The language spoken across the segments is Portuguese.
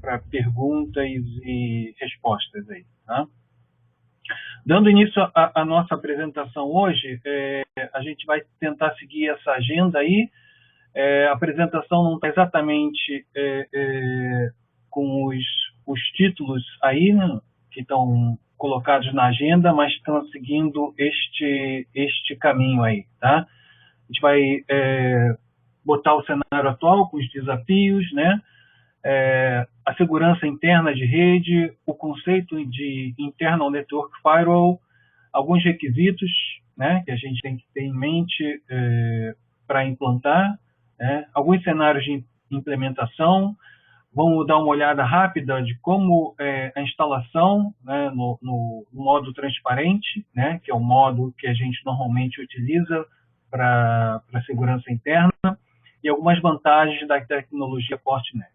para perguntas e respostas aí, tá? Dando início à nossa apresentação hoje, a gente vai tentar seguir essa agenda aí. A apresentação não está exatamente com os títulos aí, né, que estão colocados na agenda, mas estão seguindo este caminho aí, tá? A gente vai botar o cenário atual com os desafios, né? A segurança interna de rede, o conceito de Internal Network Firewall, alguns requisitos, né, que a gente tem que ter em mente para implantar, né, alguns cenários de implementação. Vamos dar uma olhada rápida de como a instalação, né, no modo transparente, né, que é o modo que a gente normalmente utiliza para segurança interna, e algumas vantagens da tecnologia Fortinet.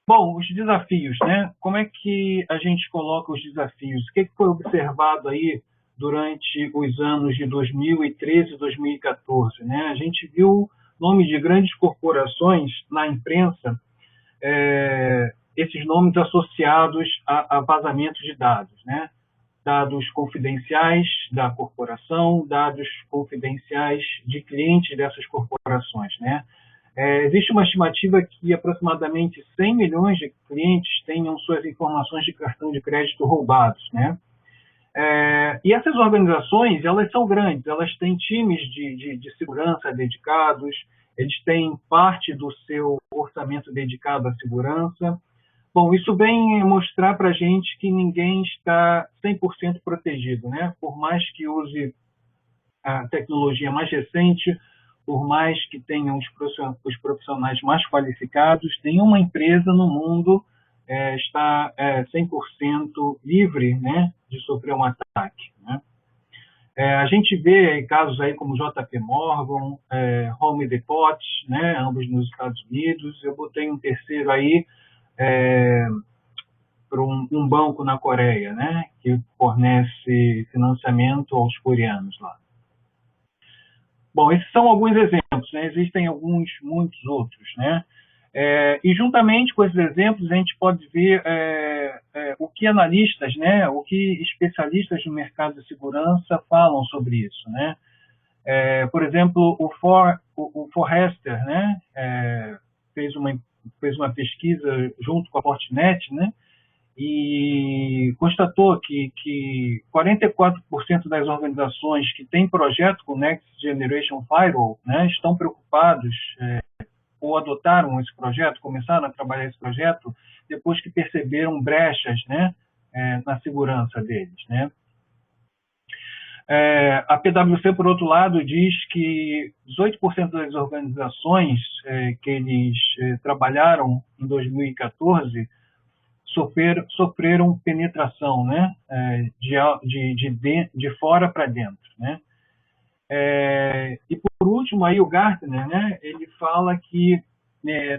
Bom, os desafios, né? Como é que a gente coloca os desafios? O que foi observado aí durante os anos de 2013 e 2014, né? A gente viu nomes de grandes corporações na imprensa, esses nomes associados a vazamentos de dados, né? Dados confidenciais da corporação, dados confidenciais de clientes dessas corporações, né? Existe uma estimativa que aproximadamente 100 milhões de clientes tenham suas informações de cartão de crédito roubados, né? E essas organizações, elas são grandes, elas têm times de segurança dedicados, eles têm parte do seu orçamento dedicado à segurança. Bom, isso vem mostrar para a gente que ninguém está 100% protegido, né? Por mais que use a tecnologia mais recente, por mais que tenham os profissionais mais qualificados, nenhuma empresa no mundo está 100% livre, né, de sofrer um ataque, né? A gente vê casos aí como JP Morgan, Home Depot, né, ambos nos Estados Unidos. Eu botei um terceiro aí para um banco na Coreia, né, que fornece financiamento aos coreanos lá. Bom, esses são alguns exemplos, né? Existem muitos outros, né? E juntamente com esses exemplos, a gente pode ver o que analistas, né, o que especialistas no mercado de segurança falam sobre isso, né? Por exemplo, o Forrester, né, fez uma pesquisa junto com a Fortinet, né, e constatou que 44% das organizações que têm projeto com Next Generation Firewall, né, estão preocupados ou adotaram esse projeto, começaram a trabalhar esse projeto depois que perceberam brechas, né, na segurança deles, né. A PwC, por outro lado, diz que 18% das organizações que eles trabalharam em 2014 sofreram penetração, né, de fora para dentro, né. E por último aí o Gartner, né, ele fala que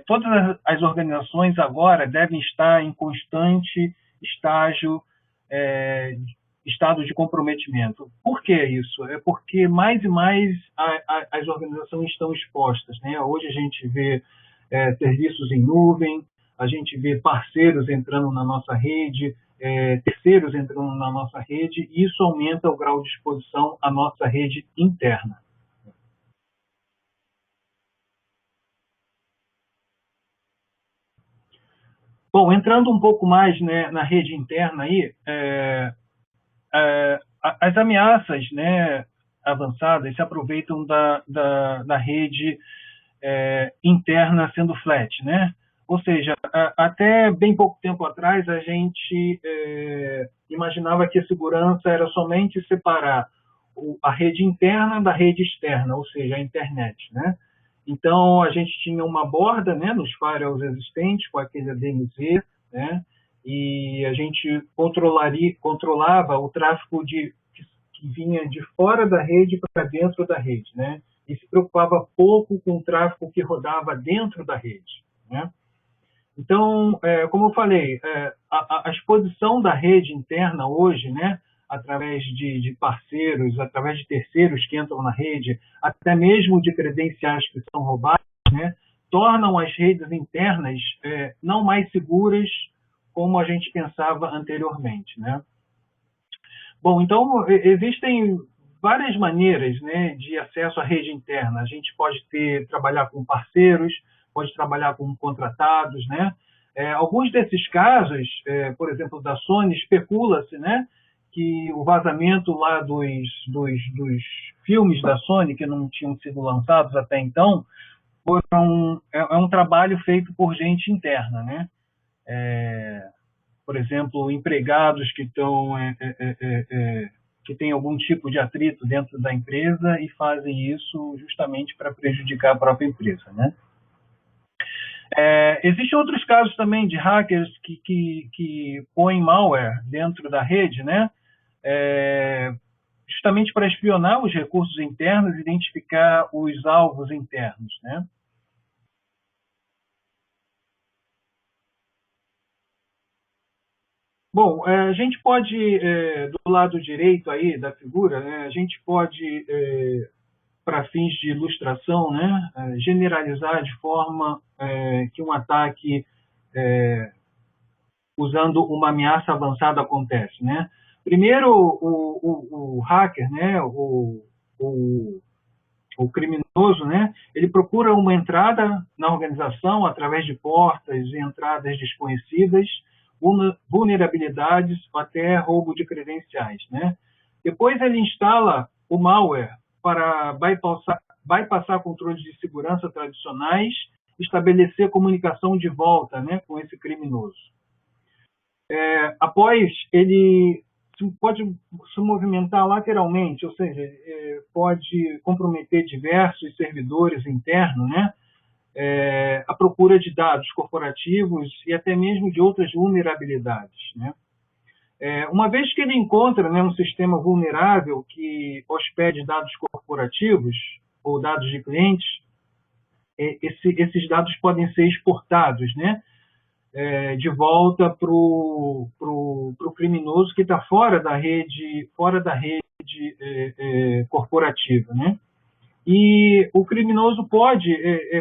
todas as organizações agora devem estar em constante estado de comprometimento. Por que isso? É porque mais e mais as organizações estão expostas, né? Hoje a gente vê serviços em nuvem, a gente vê parceiros entrando na nossa rede, terceiros entrando na nossa rede, e isso aumenta o grau de exposição à nossa rede interna. Bom, entrando um pouco mais, né, na rede interna aí, as ameaças, né, avançadas se aproveitam da rede interna sendo flat, né? Ou seja, até bem pouco tempo atrás, a gente imaginava que a segurança era somente separar a rede interna da rede externa, ou seja, a internet, né? Então, a gente tinha uma borda, né, nos firewalls existentes, com aquele DMZ, né? E a gente controlava o tráfego que vinha de fora da rede para dentro da rede, né? E se preocupava pouco com o tráfego que rodava dentro da rede, né? Então, como eu falei, a exposição da rede interna hoje, né, através de parceiros, através de terceiros que entram na rede, até mesmo de credenciais que são roubados, né, tornam as redes internas não mais seguras como a gente pensava anteriormente, né? Bom, então existem várias maneiras, né, de acesso à rede interna. A gente pode trabalhar com parceiros, pode trabalhar com contratados, né? Alguns desses casos, por exemplo, da Sony, especula-se, né, que o vazamento lá dos filmes da Sony, que não tinham sido lançados até então, é um trabalho feito por gente interna, né? Por exemplo, empregados que têm algum tipo de atrito dentro da empresa e fazem isso justamente para prejudicar a própria empresa, né? Existem outros casos também de hackers que põem malware dentro da rede, né? Justamente para espionar os recursos internos e identificar os alvos internos, né? Bom, a gente pode, do lado direito aí da figura, né, a gente pode, para fins de ilustração, né, generalizar de forma que um ataque usando uma ameaça avançada acontece, né? Primeiro, o hacker, né, o criminoso, né, ele procura uma entrada na organização através de portas e entradas desconhecidas, vulnerabilidades ou até roubo de credenciais, né? Depois ele instala o malware para bypassar controles de segurança tradicionais, estabelecer comunicação de volta, né, com esse criminoso. Após ele pode se movimentar lateralmente, ou seja, pode comprometer diversos servidores internos, né? À procura de dados corporativos e até mesmo de outras vulnerabilidades, né? Uma vez que ele encontra, né, um sistema vulnerável que hospede dados corporativos ou dados de clientes, esses dados podem ser exportados, né, de volta para o criminoso que está fora da rede corporativa, né? E o criminoso pode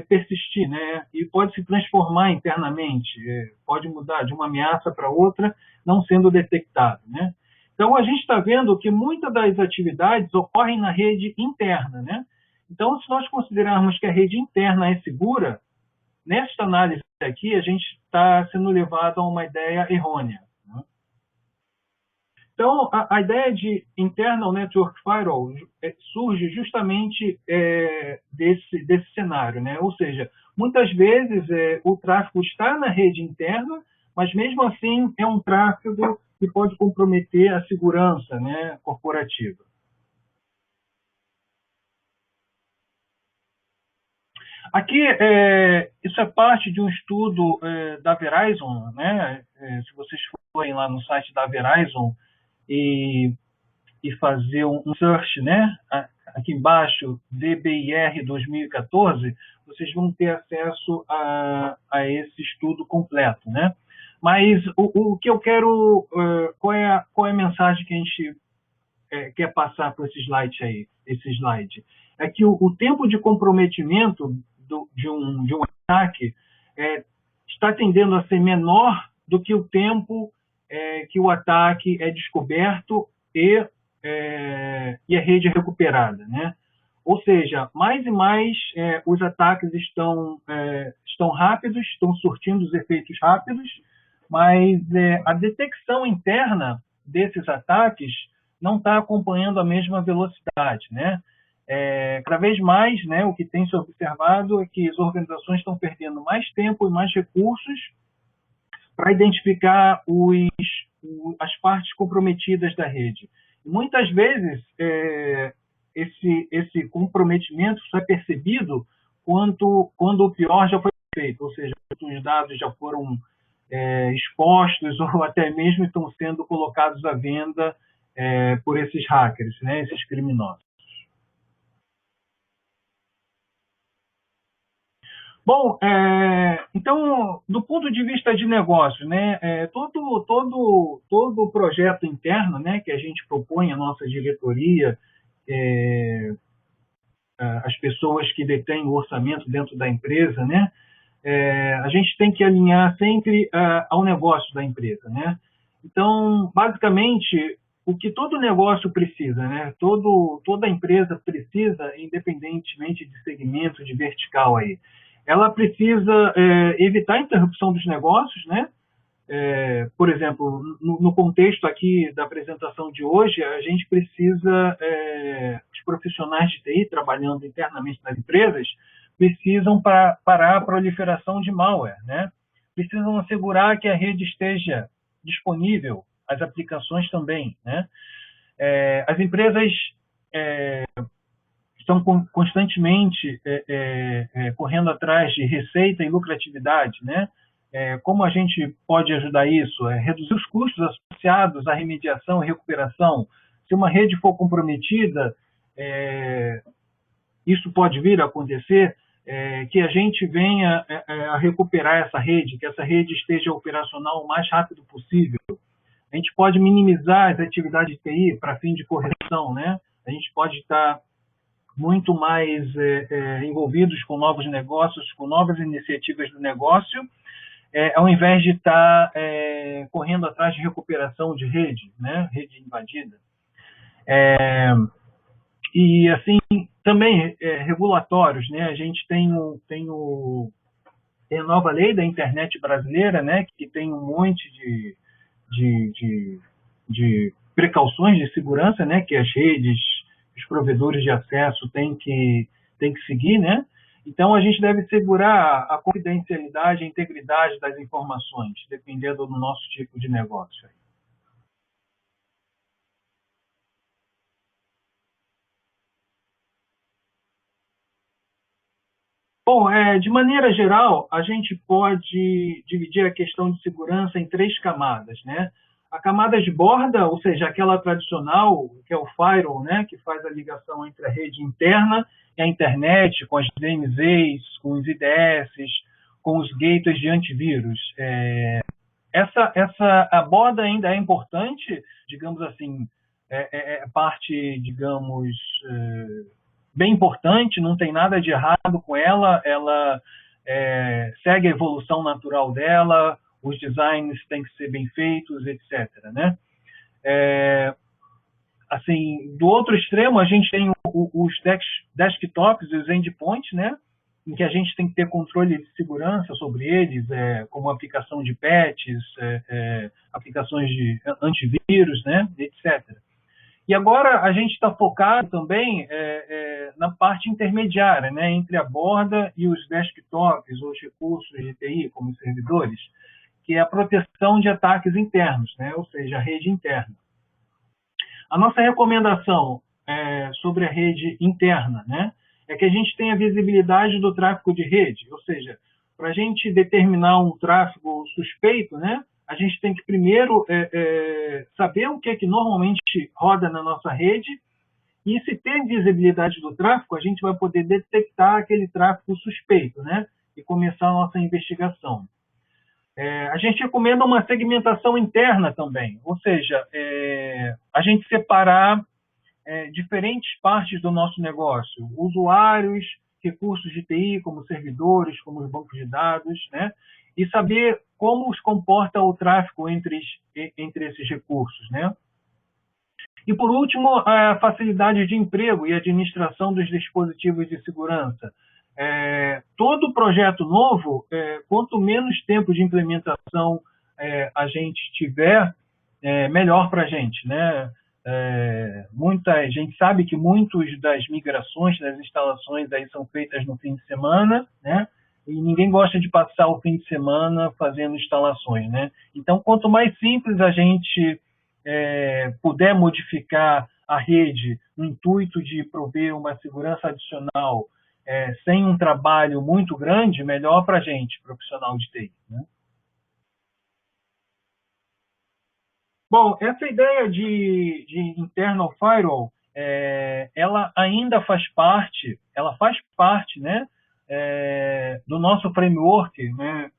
persistir, né? E pode se transformar internamente, pode mudar de uma ameaça para outra, não sendo detectado, né? Então a gente está vendo que muitas das atividades ocorrem na rede interna, né? Então, se nós considerarmos que a rede interna é segura, nesta análise aqui, a gente está sendo levado a uma ideia errônea, né? Então, a ideia de Internal Network Firewall surge justamente desse cenário, né? Ou seja, muitas vezes o tráfego está na rede interna, mas mesmo assim é um tráfego que pode comprometer a segurança, né, corporativa. Aqui, isso é parte de um estudo da Verizon, né? Se vocês forem lá no site da Verizon e fazer um search, né? Aqui embaixo, DBIR 2014, vocês vão ter acesso a esse estudo completo, né? Mas o que eu quero, qual é a mensagem que a gente quer passar para esse slide? É que o tempo de comprometimento de um ataque está tendendo a ser menor do que o tempo que o ataque é descoberto e a rede é recuperada, né? Ou seja, mais e mais os ataques estão rápidos, estão surtindo os efeitos rápidos, mas a detecção interna desses ataques não está acompanhando a mesma velocidade, né? Cada vez mais, né, o que tem se observado é que as organizações estão perdendo mais tempo e mais recursos para identificar as partes comprometidas da rede. Muitas vezes, esse comprometimento só é percebido quando o pior já foi feito, ou seja, os dados já foram expostos ou até mesmo estão sendo colocados à venda por esses hackers, né, esses criminosos. Bom, então, do ponto de vista de negócio, né, todo projeto interno, né, que a gente propõe à nossa diretoria, as pessoas que detêm o orçamento dentro da empresa, né? A gente tem que alinhar sempre ao negócio da empresa, né? Então, basicamente, o que todo negócio precisa, né? Toda empresa precisa, independentemente de segmento, de vertical aí, ela precisa evitar a interrupção dos negócios, né? Por exemplo, no contexto aqui da apresentação de hoje, a gente precisa, os profissionais de TI trabalhando internamente nas empresas, precisam parar a proliferação de malware, né? Precisam assegurar que a rede esteja disponível, as aplicações também, né? As empresas estão constantemente correndo atrás de receita e lucratividade, né? Como a gente pode ajudar isso? Reduzir os custos associados à remediação e recuperação. Se uma rede for comprometida, isso pode vir a acontecer, que a gente venha a recuperar essa rede, que essa rede esteja operacional o mais rápido possível. A gente pode minimizar as atividades de TI para fim de correção, né? A gente pode estar muito mais envolvidos com novos negócios, com novas iniciativas do negócio, ao invés de estar correndo atrás de recuperação de rede, né? Rede invadida. E, assim, também regulatórios, né? A gente tem a nova lei da internet brasileira, né? Que tem um monte de precauções de segurança, né? Que as redes, os provedores de acesso têm que seguir, né? Então, a gente deve segurar a confidencialidade, a integridade das informações, dependendo do nosso tipo de negócio. Bom, de maneira geral, a gente pode dividir a questão de segurança em 3 camadas, né? A camada de borda, ou seja, aquela tradicional, que é o firewall, né? Que faz a ligação entre a rede interna e a internet, com as DMZs, com os IDS, com os gateways de antivírus. A borda ainda é importante, digamos assim, parte, digamos, bem importante, não tem nada de errado com ela, ela segue a evolução natural dela, os designs têm que ser bem feitos, etc., né? Assim, do outro extremo, a gente tem os desktops e os endpoints, né? Em que a gente tem que ter controle de segurança sobre eles, como aplicação de patches, aplicações de antivírus, né? Etc. E agora a gente está focado também na parte intermediária, né? Entre a borda e os desktops, ou os recursos de TI, como os servidores, que é a proteção de ataques internos, né? Ou seja, a rede interna. A nossa recomendação sobre a rede interna, né, é que a gente tenha visibilidade do tráfego de rede, ou seja, para a gente determinar um tráfego suspeito, né, a gente tem que primeiro saber o que normalmente roda na nossa rede, e se tem visibilidade do tráfego, a gente vai poder detectar aquele tráfego suspeito, né, e começar a nossa investigação. A gente recomenda uma segmentação interna também, ou seja, a gente separar diferentes partes do nosso negócio, usuários, recursos de TI, como servidores, como os bancos de dados, né? E saber como se comporta o tráfego entre esses recursos, né? E, por último, a facilidade de emprego e administração dos dispositivos de segurança. Todo projeto novo, quanto menos tempo de implementação a gente tiver, melhor para a gente, né? A gente sabe que muitas das migrações das instalações aí são feitas no fim de semana, né? E ninguém gosta de passar o fim de semana fazendo instalações, né? Então, quanto mais simples a gente puder modificar a rede no intuito de prover uma segurança adicional sem um trabalho muito grande, melhor para a gente, profissional de TI, né? Bom, essa ideia de internal firewall, ela ainda faz parte, né, do nosso framework, né,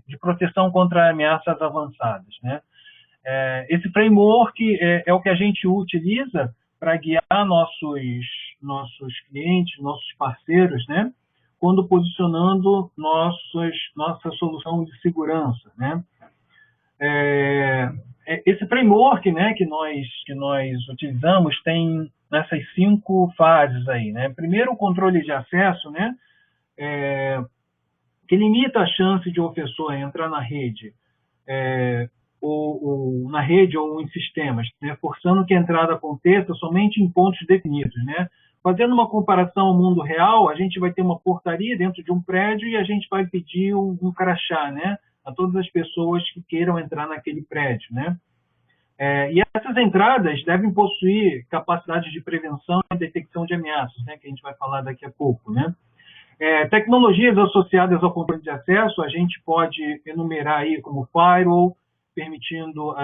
de proteção contra ameaças avançadas, né? Esse framework é o que a gente utiliza para guiar nossos clientes, nossos parceiros, né? Quando posicionando nossa solução de segurança, né? Esse framework, né, que nós utilizamos tem nessas 5 fases aí, né? Primeiro, o controle de acesso, né? Que limita a chance de um ofensor entrar na rede, na rede ou em sistemas, né? Forçando que a entrada aconteça somente em pontos definidos, né? Fazendo uma comparação ao mundo real, a gente vai ter uma portaria dentro de um prédio e a gente vai pedir um crachá, né? A todas as pessoas que queiram entrar naquele prédio, né? E essas entradas devem possuir capacidade de prevenção e detecção de ameaças, né? Que a gente vai falar daqui a pouco, né? Tecnologias associadas ao controle de acesso, a gente pode enumerar aí como firewall, permitindo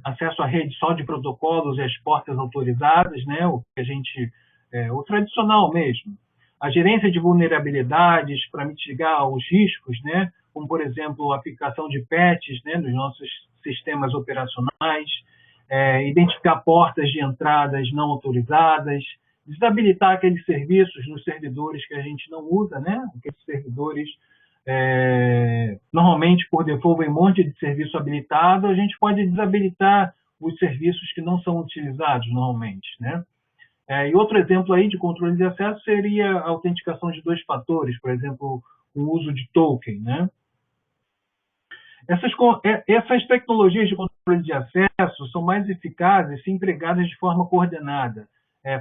acesso à rede só de protocolos e as portas autorizadas, né? O tradicional mesmo. A gerência de vulnerabilidades para mitigar os riscos, né? Como, por exemplo, a aplicação de patches, né? Nos nossos sistemas operacionais, identificar portas de entradas não autorizadas, desabilitar aqueles serviços nos servidores que a gente não usa, né? Aqueles servidores, normalmente, por default, vem um monte de serviço habilitado, a gente pode desabilitar os serviços que não são utilizados normalmente, né? E outro exemplo aí de controle de acesso seria a autenticação de 2 fatores, por exemplo, o uso de token, né? Essas tecnologias de controle de acesso são mais eficazes se empregadas de forma coordenada.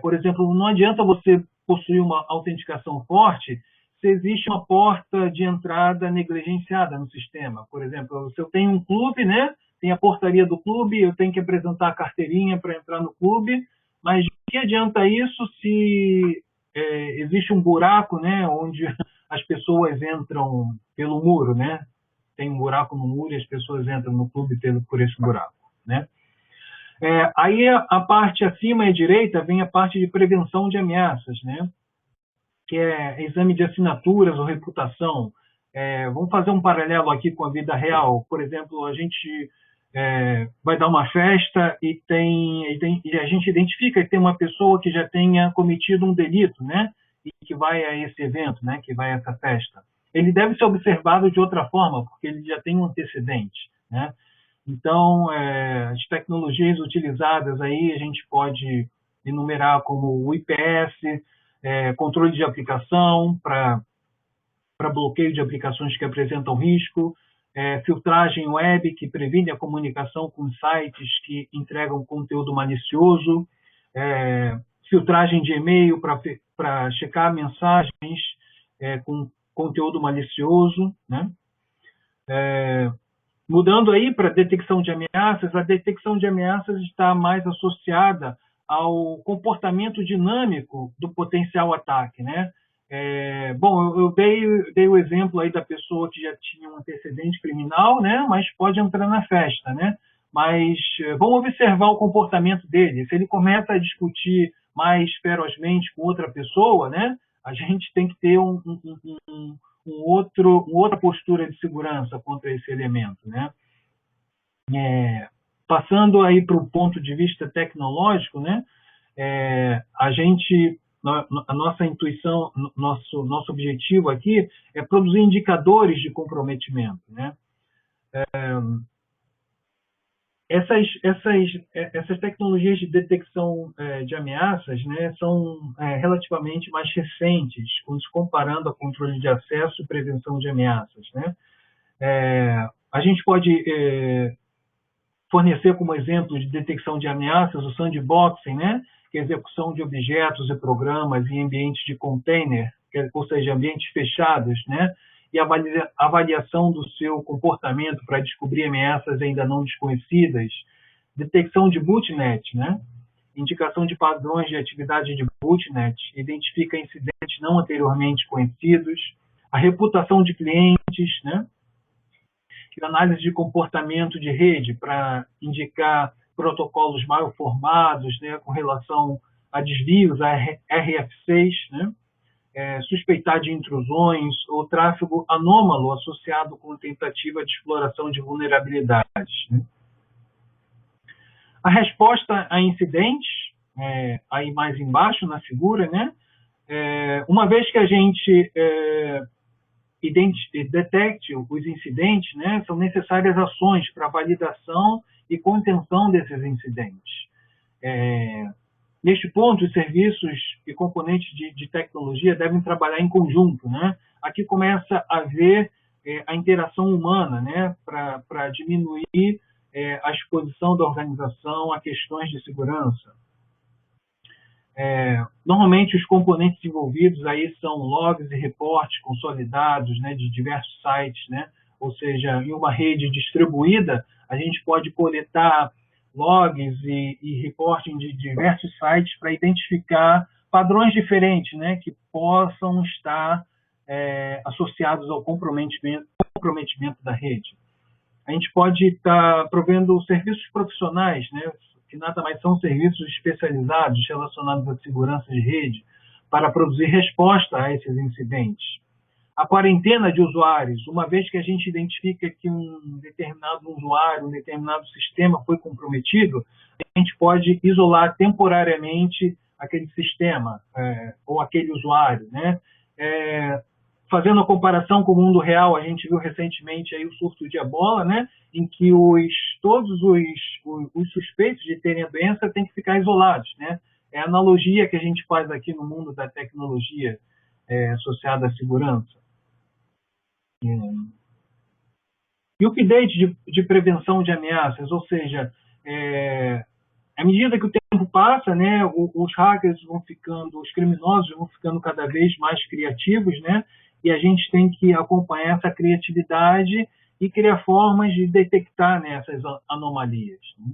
Por exemplo, não adianta você possuir uma autenticação forte se existe uma porta de entrada negligenciada no sistema. Por exemplo, se eu tenho um clube, né, tem a portaria do clube, eu tenho que apresentar a carteirinha para entrar no clube, mas de que adianta isso se existe um buraco, né, onde as pessoas entram pelo muro, né? Tem um buraco no muro e as pessoas entram no clube por esse buraco, né? Aí a parte acima e à direita vem a parte de prevenção de ameaças, né? Que é exame de assinaturas ou reputação. Vamos fazer um paralelo aqui com a vida real. Por exemplo, a gente vai dar uma festa e a gente identifica que tem uma pessoa que já tenha cometido um delito, né? E que vai a esse evento, né? Que vai a essa festa. Ele deve ser observado de outra forma, porque ele já tem um antecedente, né? Então, as tecnologias utilizadas aí a gente pode enumerar como o IPS, controle de aplicação para bloqueio de aplicações que apresentam risco, filtragem web que previne a comunicação com sites que entregam conteúdo malicioso, filtragem de e-mail para checar mensagens com conteúdo malicioso, né? Mudando aí para a detecção de ameaças está mais associada ao comportamento dinâmico do potencial ataque, né? Bom, eu dei o exemplo aí da pessoa que já tinha um antecedente criminal, né? Mas pode entrar na festa, né? Mas vamos observar o comportamento dele. Se ele começa a discutir mais ferozmente com outra pessoa, né? A gente tem que ter outra postura de segurança contra esse elemento, né? Passando aí para o ponto de vista tecnológico, né? A nossa intuição, nosso objetivo aqui é produzir indicadores de comprometimento, né? Essas tecnologias de detecção de ameaças, né, são relativamente mais recentes, quando se comparando a controle de acesso e prevenção de ameaças, né? A gente pode fornecer como exemplo de detecção de ameaças o sandboxing, né, que é a execução de objetos e programas em ambientes de container, ou seja, ambientes fechados, né, e a avaliação do seu comportamento para descobrir ameaças ainda não desconhecidas, detecção de bootnet, né, indicação de padrões de atividade de bootnet, identifica incidentes não anteriormente conhecidos, a reputação de clientes, né, análise de comportamento de rede para indicar protocolos mal formados, né, com relação a desvios, a RF6, né, suspeitar de intrusões ou tráfego anômalo associado com tentativa de exploração de vulnerabilidades, né. A resposta a incidentes, aí mais embaixo na figura, né? Uma vez que a gente detecte os incidentes, né, são necessárias ações para validação e contenção desses incidentes. Neste ponto, os serviços e componentes de tecnologia devem trabalhar em conjunto, né? Aqui começa a haver a interação humana, né, para diminuir a exposição da organização a questões de segurança. Normalmente, os componentes envolvidos aí são logs e reportes consolidados, né, de diversos sites, né? Ou seja, em uma rede distribuída, a gente pode coletar logs e reporting de diversos sites para identificar padrões diferentes, né, que possam estar associados ao comprometimento da rede. A gente pode estar provendo serviços profissionais, né, que nada mais são serviços especializados relacionados à segurança de rede, para produzir resposta a esses incidentes. A quarentena de usuários, uma vez que a gente identifica que um determinado usuário, um determinado sistema foi comprometido, a gente pode isolar temporariamente aquele sistema ou aquele usuário, né? Fazendo a comparação com o mundo real, a gente viu recentemente aí o surto de ebola, né? Em que todos os suspeitos de terem a doença têm que ficar isolados, né? É a analogia que a gente faz aqui no mundo da tecnologia associada à segurança. E o update de prevenção de ameaças, ou seja, à medida que o tempo passa, né, os hackers vão ficando, os criminosos vão ficando cada vez mais criativos, né, e a gente tem que acompanhar essa criatividade e criar formas de detectar, né, essas anomalias. Né.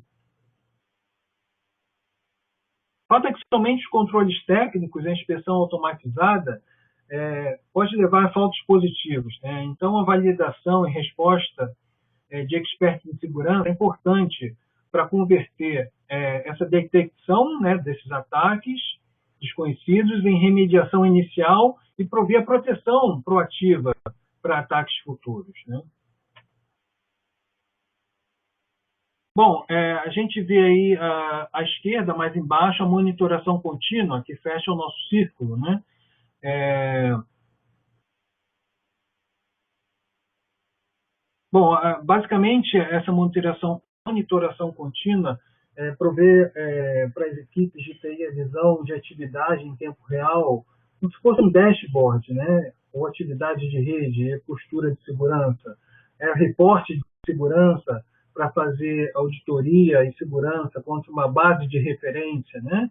O fato é que somente os controles técnicos e a inspeção automatizada pode levar a falsos positivos, né? Então, a validação e resposta de experts em segurança é importante para converter essa detecção, né, desses ataques desconhecidos em remediação inicial e prover a proteção proativa para ataques futuros, né? Bom, a gente vê aí à esquerda, mais embaixo, a monitoração contínua, que fecha o nosso círculo, né? Bom, basicamente, essa monitoração contínua provê para as equipes de TI a visão de atividade em tempo real, como se fosse um dashboard, né? Ou atividade de rede, postura de segurança, reporte de segurança para fazer auditoria e segurança contra uma base de referência, né?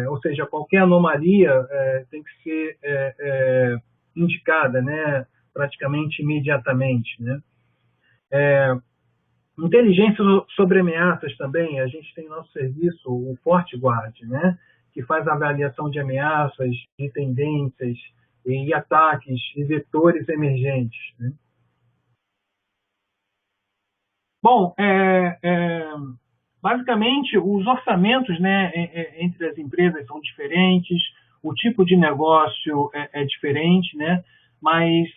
Ou seja, qualquer anomalia tem que ser indicada, né? Praticamente imediatamente, né? Inteligência sobre ameaças também, a gente tem nosso serviço, o FortiGuard, né, que faz a avaliação de ameaças, de tendências e ataques e vetores emergentes. Né. Bom, basicamente, os orçamentos, né, entre as empresas são diferentes, o tipo de negócio é diferente, né, mas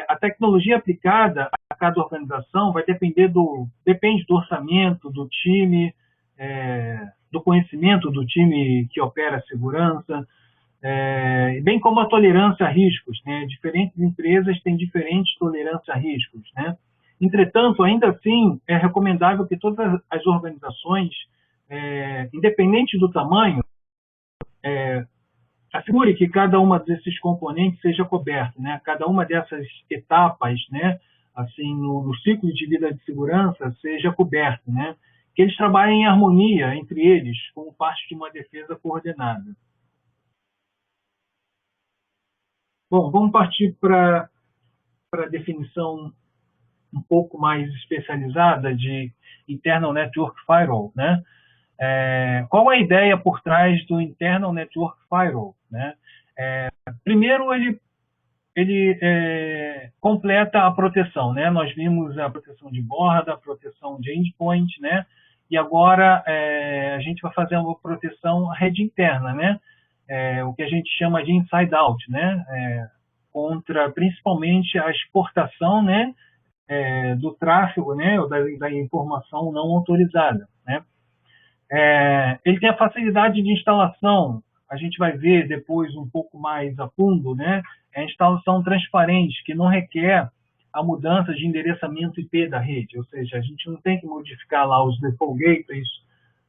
a tecnologia aplicada a cada organização vai depende do orçamento do time, do conhecimento do time que opera a segurança, bem como a tolerância a riscos, né? Diferentes empresas têm diferentes tolerâncias a riscos, né? Entretanto, ainda assim, é recomendável que todas as organizações, independente do tamanho, assegure que cada uma desses componentes seja coberta, né? Cada uma dessas etapas, né? Assim, no ciclo de vida de segurança, seja coberta, né? Que eles trabalhem em harmonia entre eles, como parte de uma defesa coordenada. Bom, vamos partir para a definição um pouco mais especializada de Internal Network Firewall, né? Qual a ideia por trás do Internal Network Firewall, né? Primeiro, ele completa a proteção, né? Nós vimos a proteção de borda, a proteção de endpoint, né? E agora a gente vai fazer uma proteção rede interna, né? O que a gente chama de inside out, né? Contra principalmente a exportação, né? Do tráfego, né? Ou da informação não autorizada, né? Ele tem a facilidade de instalação, a gente vai ver depois um pouco mais a fundo, né? É a instalação transparente, que não requer a mudança de endereçamento IP da rede, ou seja, a gente não tem que modificar lá os default gateways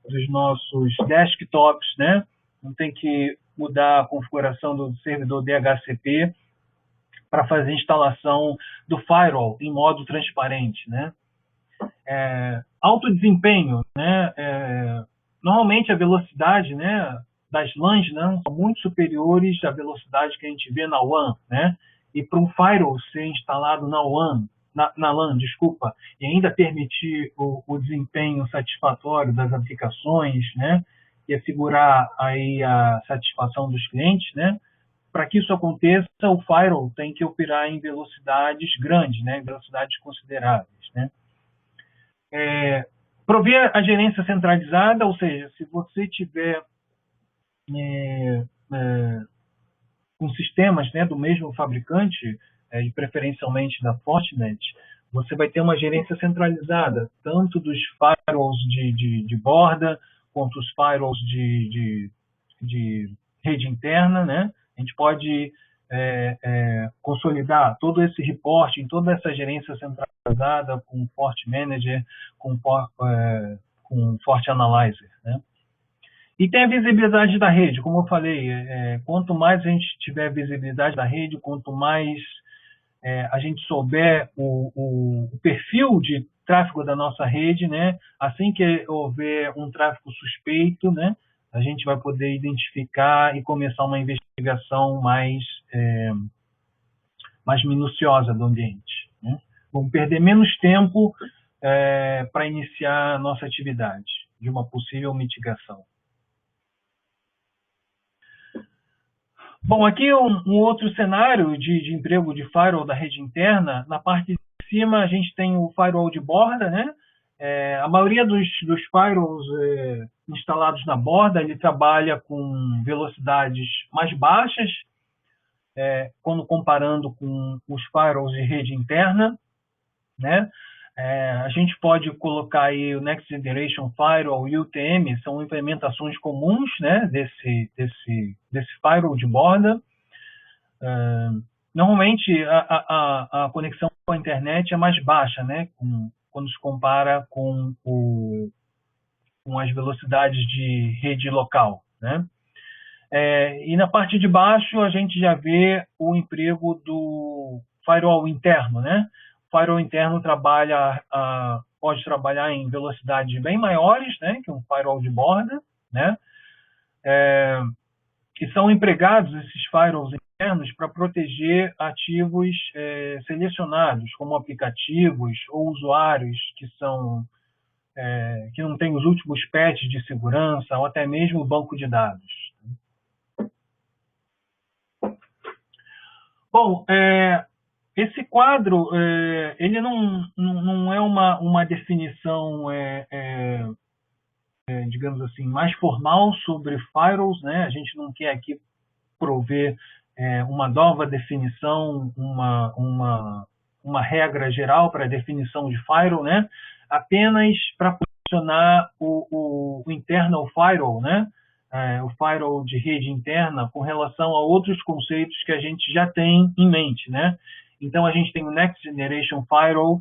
dos nossos desktops, né? Não tem que mudar a configuração do servidor DHCP para fazer a instalação do firewall em modo transparente, né? Alto desempenho, né? Normalmente a velocidade, né, das LANs, né, são muito superiores à velocidade que a gente vê na WAN, né? E para um firewall ser instalado na WAN, na LAN, desculpa, e ainda permitir o desempenho satisfatório das aplicações, né? E assegurar aí a satisfação dos clientes, né? Para que isso aconteça, o firewall tem que operar em velocidades grandes, né? Em velocidades consideráveis, né? Prover a gerência centralizada, ou seja, se você tiver com sistemas, né, do mesmo fabricante, e preferencialmente da Fortinet, você vai ter uma gerência centralizada, tanto dos firewalls de borda, quanto os firewalls de rede interna, né? A gente pode consolidar todo esse reporting, toda essa gerência centralizada com FortiManager, com FortiAnalyzer, né? E tem a visibilidade da rede, como eu falei, quanto mais a gente tiver visibilidade da rede, quanto mais a gente souber o perfil de tráfego da nossa rede, né? Assim que houver um tráfego suspeito, né? A gente vai poder identificar e começar uma investigação mais minuciosa do ambiente, né? Vamos perder menos tempo para iniciar a nossa atividade de uma possível mitigação. Bom, aqui um outro cenário de emprego de firewall da rede interna. Na parte de cima a gente tem o firewall de borda, né? A maioria dos firewalls instalados na borda, ele trabalha com velocidades mais baixas, quando comparando com os firewalls de rede interna, né? A gente pode colocar aí o Next Generation Firewall e o UTM, são implementações comuns, né, desse firewall de borda. Normalmente a conexão com a internet é mais baixa, né, quando se compara com as velocidades de rede local, né? E na parte de baixo a gente já vê o emprego do firewall interno, né? O firewall interno pode trabalhar em velocidades bem maiores, né, que um firewall de borda, né? Que são empregados esses firewalls internos para proteger ativos selecionados, como aplicativos ou usuários que não têm os últimos patches de segurança ou até mesmo o banco de dados. Bom, esse quadro, ele não é uma definição, digamos assim, mais formal sobre firewalls, né? A gente não quer aqui prover uma nova definição, uma regra geral para a definição de firewall, né? Apenas para posicionar o internal firewall, né? O firewall de rede interna com relação a outros conceitos que a gente já tem em mente, né? Então, a gente tem o Next Generation Firewall,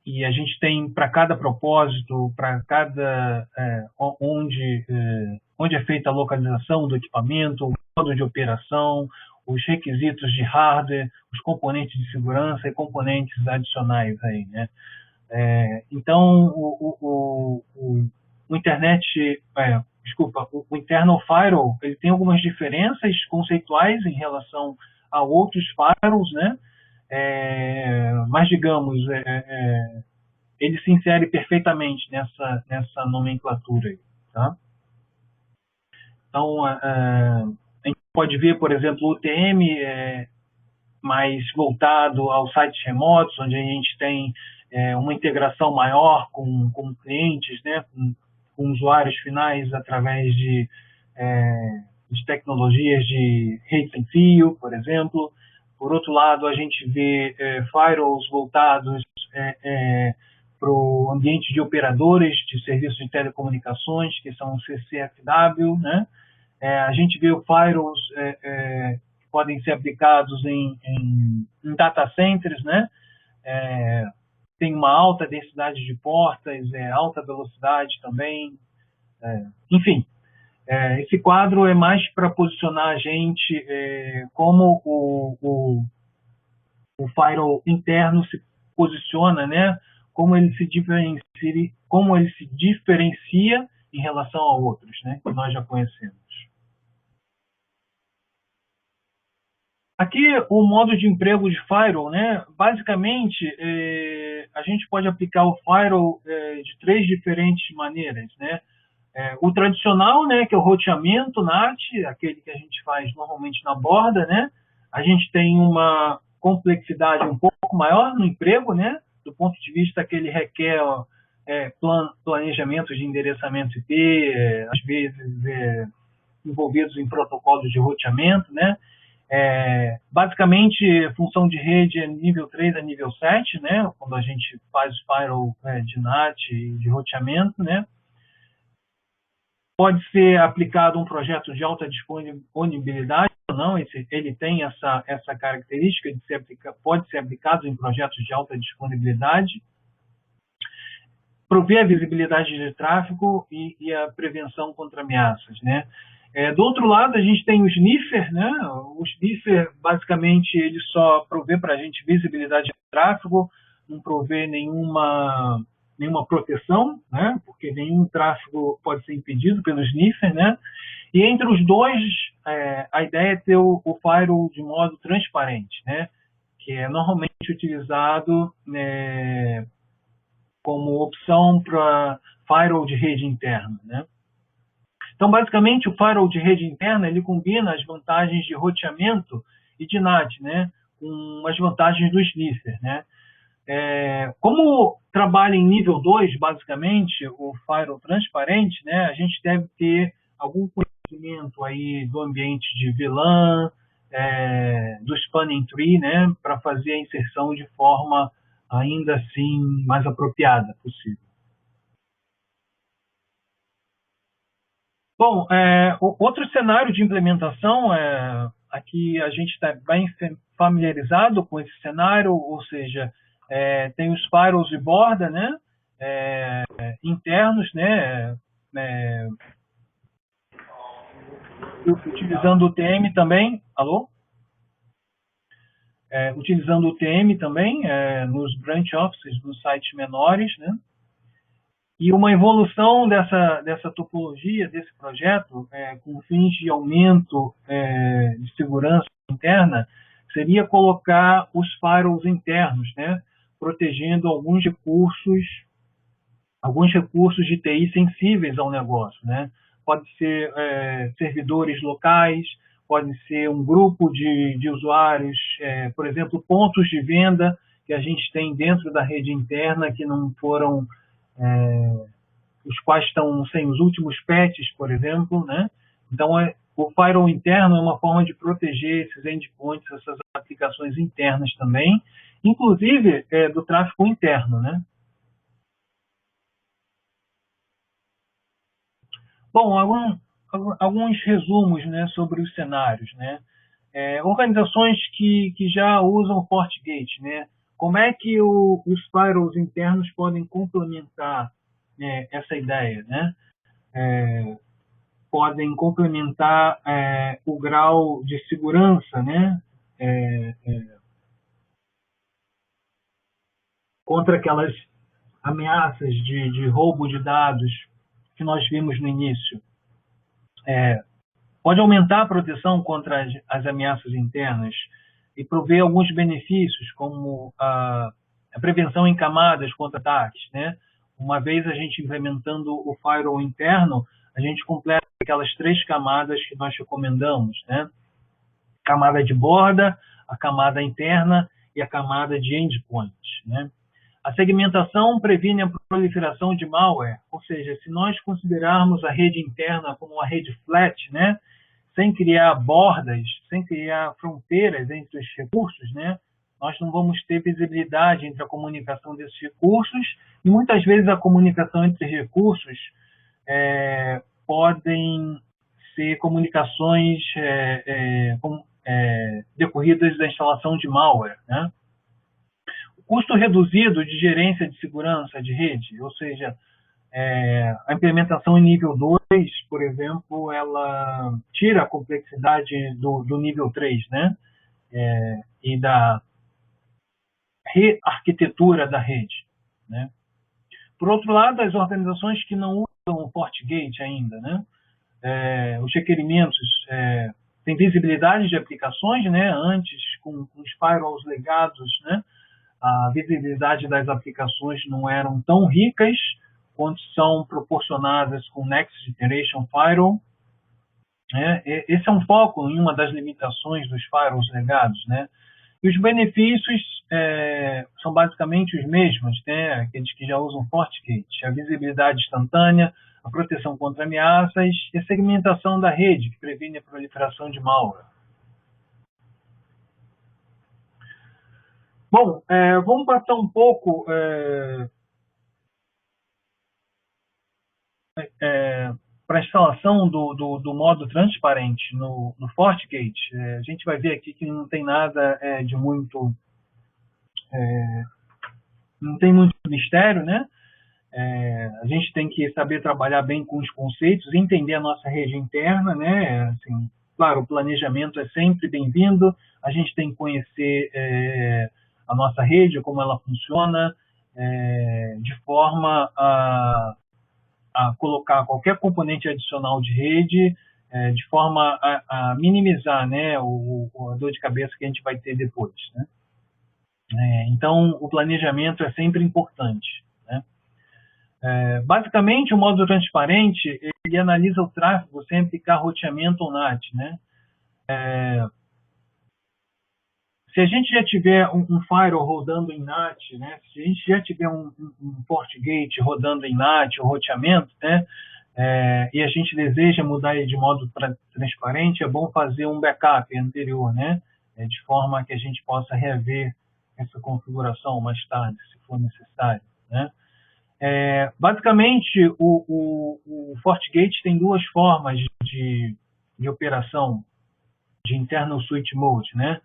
e a gente tem para cada propósito, para cada onde é feita a localização do equipamento, o modo de operação, os requisitos de hardware, os componentes de segurança e componentes adicionais aí, né? Então, o internal firewall, ele tem algumas diferenças conceituais em relação a outros firewalls, né? Mas, digamos, ele se insere perfeitamente nessa nomenclatura aí, tá? Então, a gente pode ver, por exemplo, o UTM mais voltado aos sites remotos, onde a gente tem uma integração maior com clientes, né, com usuários finais através de tecnologias de rede sem fio, por exemplo. Por outro lado, a gente vê firewalls voltados o ambiente de operadores de serviços de telecomunicações, que são o CCFW, né? A gente vê firewalls que podem ser aplicados em data centers, né? Tem uma alta densidade de portas, alta velocidade também, enfim. Esse quadro é mais para posicionar a gente como o firewall interno se posiciona, né? Como ele se diferencia em relação a outros, né? Que nós já conhecemos. Aqui o modo de emprego de firewall, né? Basicamente, a gente pode aplicar o firewall de 3 diferentes maneiras, né? O tradicional, né, que é o roteamento NAT, aquele que a gente faz normalmente na borda, né? A gente tem uma complexidade um pouco maior no emprego, né? Do ponto de vista que ele requer planejamento de endereçamento IP, às vezes envolvidos em protocolos de roteamento, né? Basicamente, função de rede é nível 3 a nível 7, né? Quando a gente faz o firewall de NAT e de roteamento, né? Pode ser aplicado um projeto de alta disponibilidade ou não, ele tem essa característica de pode ser aplicado em projetos de alta disponibilidade, prover a visibilidade de tráfego e a prevenção contra ameaças, né? Do outro lado, a gente tem o sniffer, né? O sniffer, basicamente, ele só provê para a gente visibilidade de tráfego, não provê nenhuma proteção, né? Porque nenhum tráfego pode ser impedido pelo sniffer, né? E entre os dois, a ideia é ter o firewall de modo transparente, né? Que é normalmente utilizado como opção para firewall de rede interna, né? Então, basicamente, o firewall de rede interna ele combina as vantagens de roteamento e de NAT, né? Com as vantagens do sniffer, né? Como trabalha em nível 2, basicamente, o firewall transparente, né, a gente deve ter algum conhecimento aí do ambiente de VLAN, do spanning tree, né, para fazer a inserção de forma ainda assim mais apropriada possível. Bom, outro cenário de implementação, aqui a gente está bem familiarizado com esse cenário, ou seja, tem os firewalls de borda, né, internos, né, utilizando o TM também, alô? Utilizando o TM também nos branch offices, nos sites menores, né? E uma evolução dessa topologia, desse projeto, com fins de aumento de segurança interna, seria colocar os firewalls internos, né, protegendo alguns recursos de TI sensíveis ao negócio, né? Pode ser servidores locais, pode ser um grupo de usuários, por exemplo, pontos de venda que a gente tem dentro da rede interna que não foram os quais estão sem os últimos patches, por exemplo, né? Então, o firewall interno é uma forma de proteger esses endpoints, essas aplicações internas também, inclusive do tráfego interno, né? Bom, alguns resumos, né, sobre os cenários, né? Organizações que já usam FortiGate, né? Como é que os firewalls internos podem complementar essa ideia, né? Podem complementar o grau de segurança, né? Contra aquelas ameaças de roubo de dados que nós vimos no início. Pode aumentar a proteção contra as ameaças internas e prover alguns benefícios, como a prevenção em camadas contra ataques, né? Uma vez a gente implementando o firewall interno, a gente completa aquelas 3 camadas que nós recomendamos, né? Camada de borda, a camada interna e a camada de endpoint, né? A segmentação previne a proliferação de malware, ou seja, se nós considerarmos a rede interna como uma rede flat, né, sem criar bordas, sem criar fronteiras entre os recursos, né, nós não vamos ter visibilidade entre a comunicação desses recursos e muitas vezes a comunicação entre recursos podem ser comunicações decorridas da instalação de malware, né? O custo reduzido de gerência de segurança de rede, ou seja, a implementação em nível 2, por exemplo, ela tira a complexidade do nível 3, né? E da rearquitetura da rede, né? Por outro lado, as organizações que não usam o FortiGate ainda, né? Os requerimentos têm visibilidade de aplicações, né? Antes, com os firewalls legados, né? A visibilidade das aplicações não eram tão ricas quanto são proporcionadas com Next Generation Firewall. Esse é um foco em uma das limitações dos firewalls legados, né? E os benefícios são basicamente os mesmos, né? Aqueles que já usam FortiGate: a visibilidade instantânea, a proteção contra ameaças e a segmentação da rede, que previne a proliferação de malware. Bom, vamos passar um pouco para a instalação do modo transparente no FortiGate. A gente vai ver aqui que não tem nada de muito... não tem muito mistério, né? A gente tem que saber trabalhar bem com os conceitos, entender a nossa rede interna, né? Assim, claro, o planejamento é sempre bem-vindo, a gente tem que conhecer a nossa rede, como ela funciona, de forma a colocar qualquer componente adicional de rede, de forma a minimizar, né, a dor de cabeça que a gente vai ter depois, né? Então, o planejamento é sempre importante, né? Basicamente, o modo transparente, ele analisa o tráfego sem aplicar roteamento ou NAT, né? Se a gente já tiver um firewall rodando em NAT, né? Se a gente já tiver um FortiGate rodando em NAT ou roteamento, né? E a gente deseja mudar ele de modo transparente, é bom fazer um backup anterior, né? De forma que a gente possa rever essa configuração mais tarde, se for necessário, né? Basicamente, o FortiGate tem duas formas de operação de internal switch mode, né?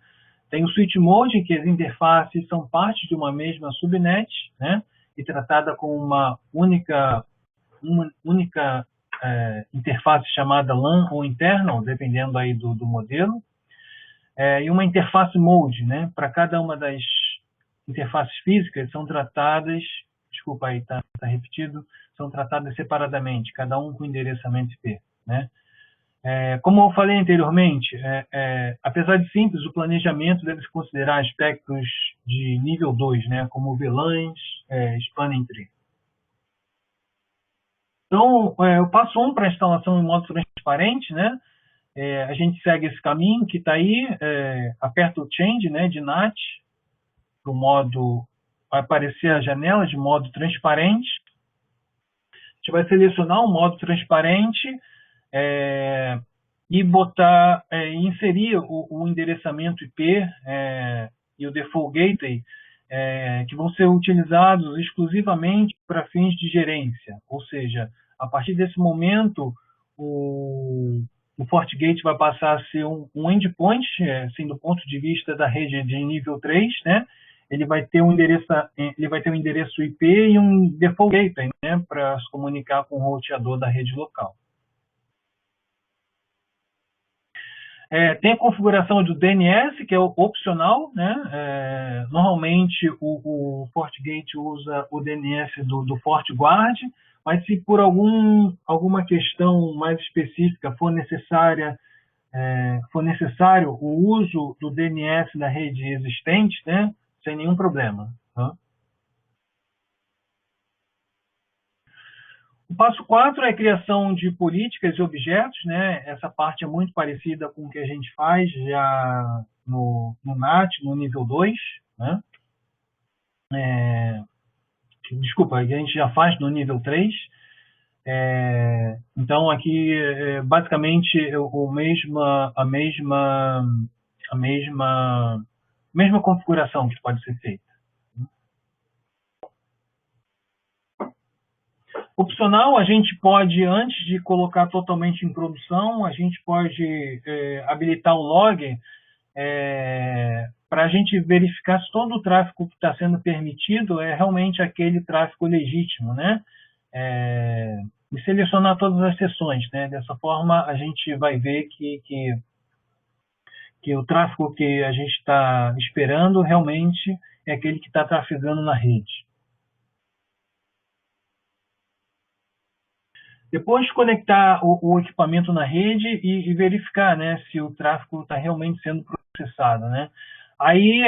Tem o switch mode, em que as interfaces são parte de uma mesma subnet, né? E tratada com uma única interface chamada LAN ou internal, dependendo aí do modelo. E uma interface mode, né? Para cada uma das interfaces físicas são tratadas, desculpa aí, tá repetido, são tratadas separadamente, cada um com endereçamento IP, né? Como eu falei anteriormente, apesar de simples, o planejamento deve se considerar aspectos de nível 2, né? Como VLANs, spanning tree. Então, o passo 1 para a instalação em modo transparente, né? A gente segue esse caminho que está aí, aperta o change, né, de NAT, pro modo, vai aparecer a janela de modo transparente. A gente vai selecionar o modo transparente e botar, inserir o endereçamento IP e o default gateway, que vão ser utilizados exclusivamente para fins de gerência. Ou seja, a partir desse momento, o FortiGate vai passar a ser um endpoint, assim, do ponto de vista da rede de nível 3, né? Ele vai ter um endereço IP e um default gateway, né, para se comunicar com o roteador da rede local. Tem a configuração do DNS, que é opcional, né? Normalmente o FortiGate usa o DNS do FortiGuard, mas se por alguma questão mais específica for necessário o uso do DNS da rede existente, né? Sem nenhum problema, tá? O passo 4 é a criação de políticas e objetos, né? Essa parte é muito parecida com o que a gente faz já no NAT, no nível 2, né? Desculpa, a gente já faz no nível 3. Então, aqui, basicamente, a mesma mesma configuração que pode ser feita. Opcional, a gente pode, antes de colocar totalmente em produção, a gente pode habilitar o log para a gente verificar se todo o tráfego que está sendo permitido é realmente aquele tráfego legítimo, né? E selecionar todas as sessões, né? Dessa forma, a gente vai ver que o tráfego que a gente está esperando realmente é aquele que está trafegando na rede. Depois conectar o equipamento na rede e verificar, né, se o tráfego está realmente sendo processado, né? Aí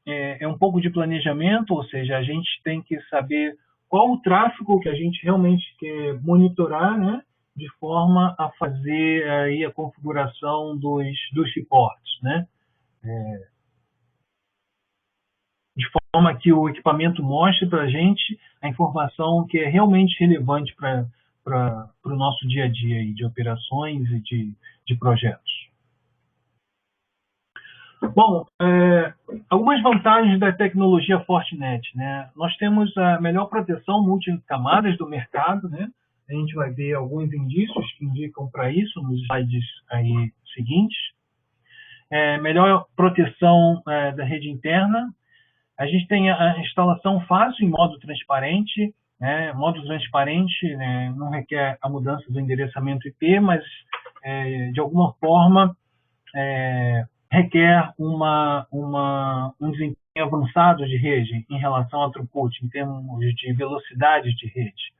é um pouco de planejamento, ou seja, a gente tem que saber qual o tráfego que a gente realmente quer monitorar, né, de forma a fazer aí a configuração dos reportes, né? De forma que o equipamento mostre para a gente a informação que é realmente relevante para o nosso dia a dia aí, de operações e de projetos. Bom, algumas vantagens da tecnologia Fortinet, né? Nós temos a melhor proteção multicamadas do mercado, né? A gente vai ver alguns indícios que indicam para isso nos slides aí seguintes. Melhor proteção da rede interna. A gente tem a instalação fácil em modo transparente, né? Modo transparente, né, não requer a mudança do endereçamento IP, mas de alguma forma requer um desempenho avançado de rede em relação ao throughput, em termos de velocidade de rede.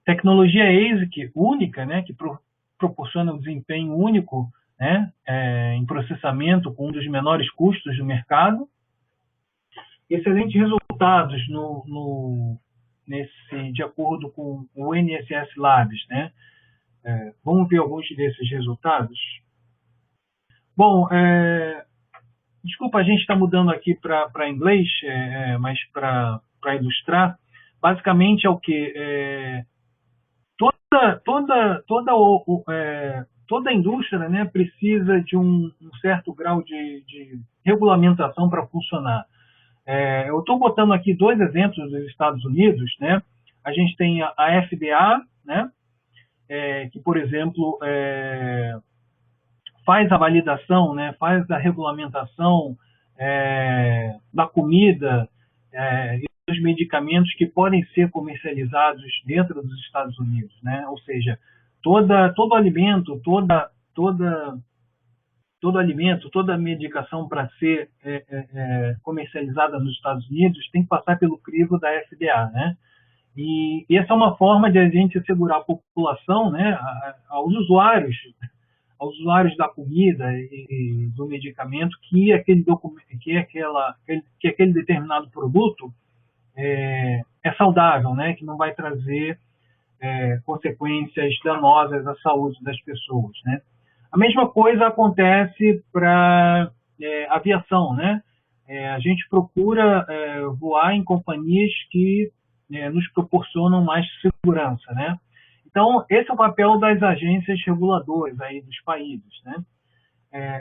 Tecnologia ASIC única, né, que proporciona um desempenho único, né, em processamento com um dos menores custos do mercado. Excelentes resultados de acordo com o NSS Labs, né? Vamos ver alguns desses resultados. Bom, desculpa, a gente está mudando aqui para inglês, mas para ilustrar, basicamente é o que toda a indústria, né, precisa de um certo grau de regulamentação para funcionar. Eu estou botando aqui dois exemplos dos Estados Unidos, né? A gente tem a FDA, né? Que, por exemplo, faz a validação, né? Faz a regulamentação da comida e dos medicamentos que podem ser comercializados dentro dos Estados Unidos, né? Ou seja, todo alimento, todo alimento, toda medicação para ser comercializada nos Estados Unidos tem que passar pelo crivo da FDA, né? E essa é uma forma de a gente assegurar a população, né, aos usuários da comida e do medicamento que aquele determinado produto é saudável, né, que não vai trazer consequências danosas à saúde das pessoas, né? A mesma coisa acontece para aviação, né? A gente procura voar em companhias que nos proporcionam mais segurança, né? Então, esse é o papel das agências reguladoras aí dos países, né?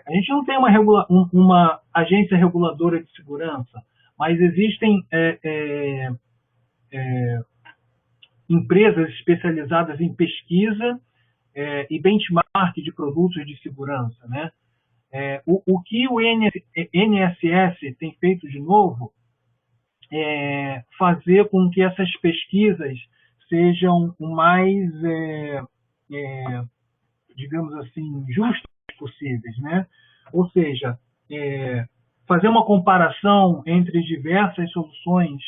A gente não tem uma agência reguladora de segurança, mas existem empresas especializadas em pesquisa e benchmark de produtos de segurança, né? O que o NSS tem feito de novo é fazer com que essas pesquisas sejam o mais, digamos assim, justas possíveis, né? Ou seja, fazer uma comparação entre diversas soluções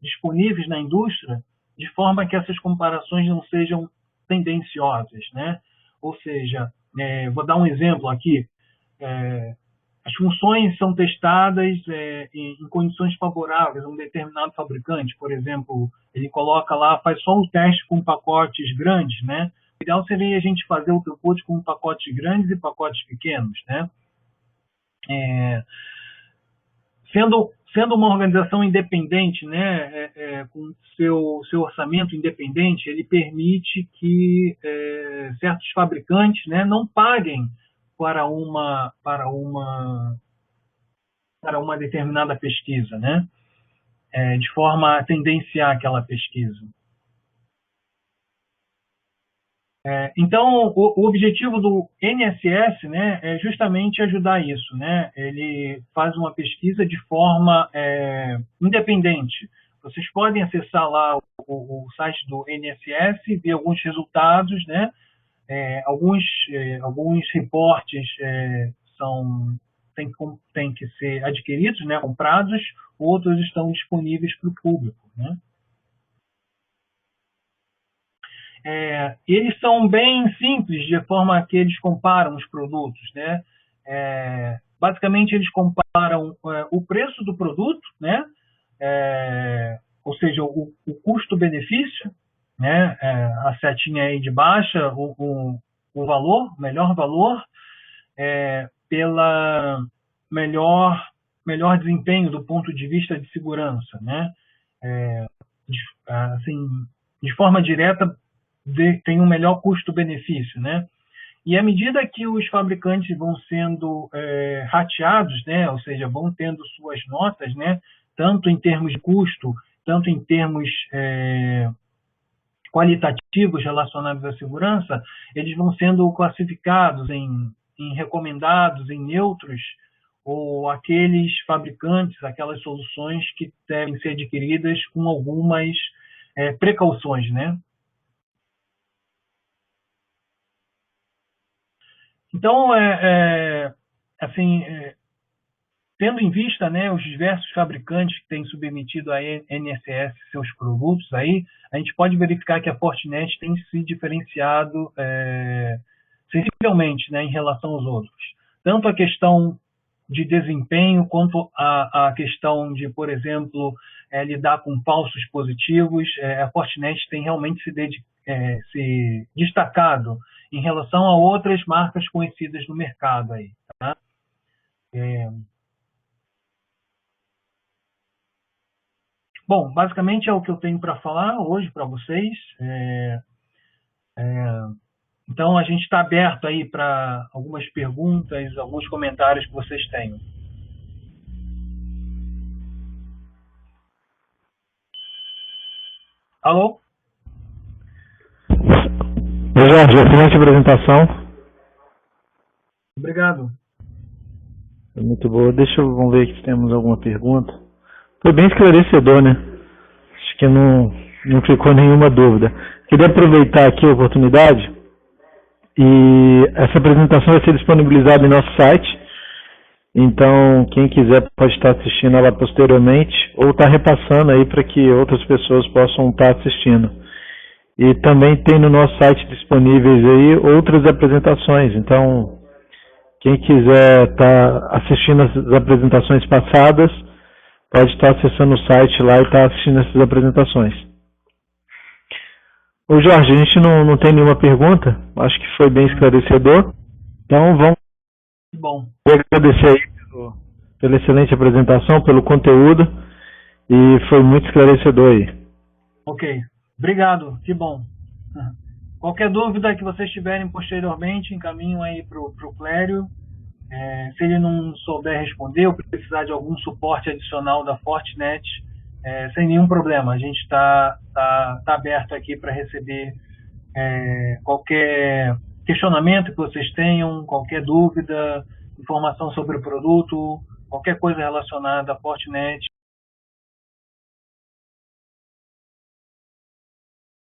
disponíveis na indústria, de forma que essas comparações não sejam tendenciosas, né? Ou seja, vou dar um exemplo aqui. As funções são testadas em condições favoráveis a um determinado fabricante. Por exemplo, ele coloca lá, faz só um teste com pacotes grandes, né? O ideal seria a gente fazer o throughput com pacotes grandes e pacotes pequenos, né? Sendo uma organização independente, né, com seu orçamento independente, ele permite que certos fabricantes, né, não paguem para uma determinada pesquisa, né? De forma a tendenciar aquela pesquisa. Então, o objetivo do NSS, né, é justamente ajudar isso, né? Ele faz uma pesquisa de forma independente. Vocês podem acessar lá o site do NSS, ver alguns resultados, né? Alguns reportes têm que ser adquiridos, né, comprados, outros estão disponíveis para o público, né? Eles são bem simples, de forma que eles comparam os produtos, né? Basicamente, eles comparam o preço do produto, né? Ou seja, o custo-benefício, né? A setinha aí de baixa, o melhor valor, pela melhor desempenho do ponto de vista de segurança, né? Assim, de forma direta, tem um melhor custo-benefício, né? E à medida que os fabricantes vão sendo rateados, né? Ou seja, vão tendo suas notas, né? Tanto em termos de custo, tanto em termos qualitativos relacionados à segurança, eles vão sendo classificados em recomendados, em neutros, ou aqueles fabricantes, aquelas soluções que devem ser adquiridas com algumas precauções, né? Então, assim, tendo em vista, né, os diversos fabricantes que têm submetido a NSS seus produtos, aí, a gente pode verificar que a Fortinet tem se diferenciado sensivelmente, né, em relação aos outros. Tanto a questão de desempenho, quanto a questão de, por exemplo, lidar com falsos positivos. A Fortinet tem realmente se destacado em relação a outras marcas conhecidas no mercado aí, tá? Bom, basicamente é o que eu tenho para falar hoje para vocês. Então, a gente está aberto aí para algumas perguntas, alguns comentários que vocês tenham. Alô? Oi, Jorge, excelente apresentação. Obrigado. Muito boa. Vamos ver aqui se temos alguma pergunta. Foi bem esclarecedor, né? Acho que não ficou nenhuma dúvida. Queria aproveitar aqui a oportunidade e essa apresentação vai ser disponibilizada em nosso site. Então, quem quiser pode estar assistindo ela posteriormente ou estar repassando aí para que outras pessoas possam estar assistindo. E também tem no nosso site disponíveis aí outras apresentações. Então, quem quiser estar assistindo as apresentações passadas, pode estar acessando o site lá e estar assistindo essas apresentações. Ô Jorge, a gente não tem nenhuma pergunta, acho que foi bem esclarecedor. Então vamos agradecer aí pela excelente apresentação, pelo conteúdo, e foi muito esclarecedor aí. Ok, obrigado, que bom. Qualquer dúvida que vocês tiverem posteriormente, encaminham aí para o Clério. Se ele não souber responder ou precisar de algum suporte adicional da Fortinet, sem nenhum problema. A gente está aberto aqui para receber qualquer questionamento que vocês tenham, qualquer dúvida, informação sobre o produto, qualquer coisa relacionada à Fortinet.